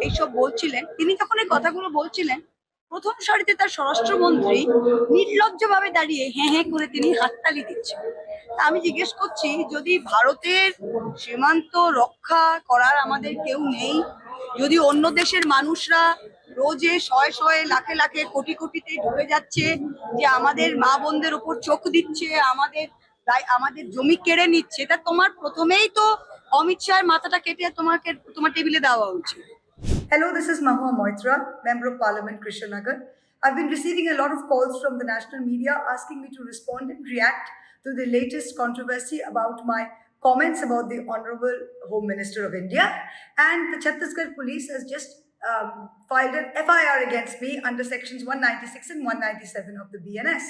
এইসব বলছিলেন, তিনি যখন এই কথাগুলো বলছিলেন, প্রথম সারিতে তার স্বরাষ্ট্রমন্ত্রী নির্লজ্জভাবে দাঁড়িয়ে হ্যাঁ হ্যাঁ করে তিনি হাততালি দিচ্ছেন। তা আমি জিজ্ঞেস করছি, যদি ভারতের সীমান্ত রক্ষা করার আমাদের কেউ নেই, যদি অন্য দেশের মানুষরা রোজে শয়ে শয়ে লাখে লাখে কোটি কোটিতে ঢুকে যাচ্ছে, যে আমাদের মা বোনদের উপর চোখ দিচ্ছে, আমাদের জমি কেড়ে নিচ্ছে, তা তোমার প্রথমেই তো অমিত শাহের মাথাটা কেটে তোমার টেবিলে দেওয়া উচিত। Hello, this is Mahua Moitra, Member of Parliament, Krishnanagar. I've been receiving a lot of calls from the national media asking me to respond and react to the latest controversy about my comments about the Honorable Home Minister of India. And the Chhattisgarh Police has just filed an FIR against me under sections 196 and 197 of the BNS.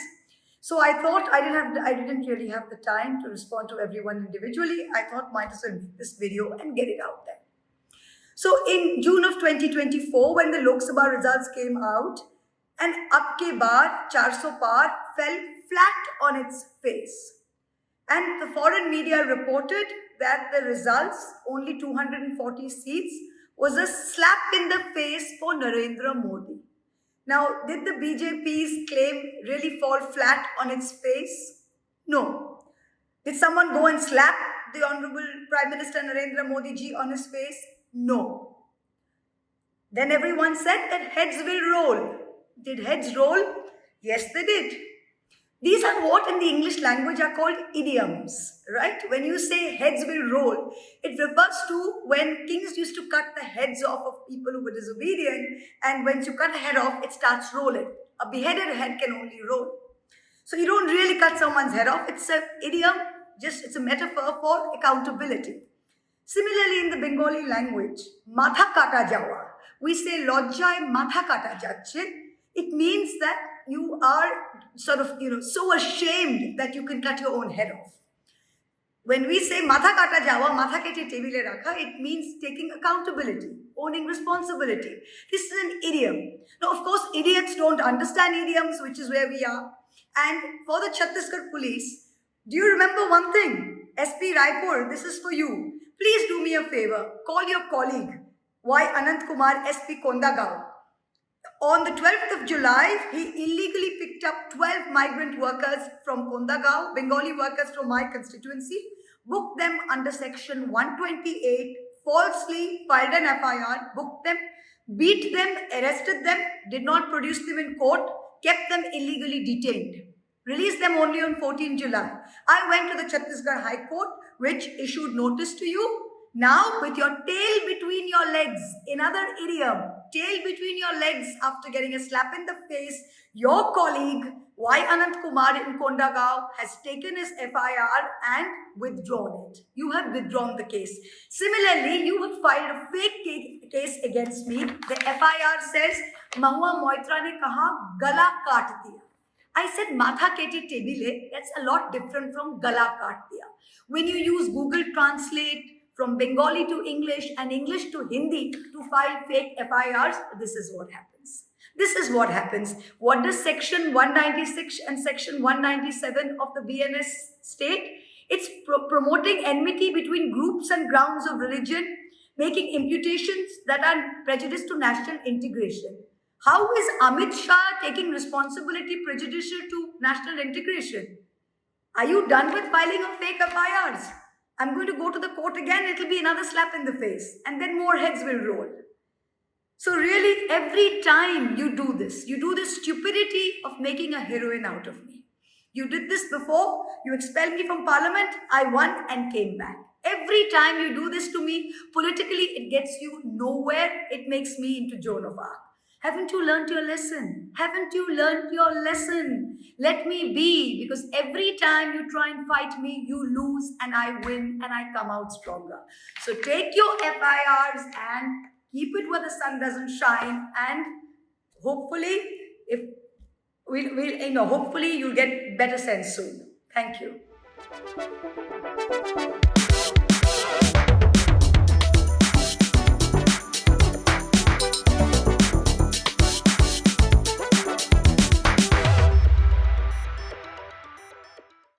So I thought I didn't really have the time to respond to everyone individually. I thought might as well make this video and get it out there. So in June of 2024, when the Lok Sabha results came out, and Ab Ke Baar 400 Par fell flat on its face. And the foreign media reported that the results, only 240 seats, was a slap in the face for Narendra Modi. Now, did the BJP's claim really fall flat on its face? No. Did someone go and slap the Honorable Prime Minister Narendra Modi ji on his face? No. Then everyone said that heads will roll. Did heads roll? Yes, they did. These are what in the English language are called idioms, right? When you say heads will roll, it refers to when kings used to cut the heads off of people who were disobedient, and once you cut a head off, it starts rolling. A beheaded head can only roll. So you don't really cut someone's head off. It's an idiom, it's a metaphor for accountability. Similarly, in the Bengali language, matha kata jawa, we say lojjay matha kata jacche. It means that you are sort of, so ashamed that you can cut your own head off. When we say matha kata jawa, matha kete tebile rakha, it means taking accountability, owning responsibility. This is an idiom. Now, of course, idiots don't understand idioms, which is where we are. And for the Chhattisgarh Police, do you remember one thing? SP Raipur, this is for you. Please do me a favor. Call your colleague, Y. Anant Kumar, SP Kondagaon. On the 12th of July, he illegally picked up 12 migrant workers from Kondagaon, Bengali workers from my constituency, booked them under section 128, falsely filed an FIR, booked them, beat them, arrested them, did not produce them in court, kept them illegally detained. Released them only on 14 July. I went to the Chhattisgarh High Court, which issued notice to you. Now, with your tail between your legs, another idiom, tail between your legs after getting a slap in the face, your colleague, Y. Anant Kumar in Kondagaon, has taken his FIR and withdrawn it. You have withdrawn the case. Similarly, you have filed a fake case against me. The FIR says, Mahua Moitra ne kaha, gala kaat diya. I said matha kete tebile, that's a lot different from gala kaat diya. When you use Google Translate from Bengali to English and English to Hindi to file fake FIRs, this is what happens. This is what happens. What does section 196 and section 197 of the BNS state? It's promoting enmity between groups and grounds of religion, making imputations that are prejudice to national integration. How is Amit Shah taking responsibility prejudicial to national integration? Are you done with filing of fake FIRs? I'm going to go to the court again, it'll be another slap in the face, and then more heads will roll. So really, every time you do this stupidity of making a heroine out of me. You did this before, you expelled me from parliament, I won and came back. Every time you do this to me, politically it gets you nowhere, it makes me into Joan of Arc. Haven't you learned your lesson? Haven't you learned your lesson? Let me be, because every time you try and fight me, you lose and I win and I come out stronger. So take your FIRs and keep it where the sun doesn't shine, and hopefully, hopefully you'll get better sense soon. Thank you.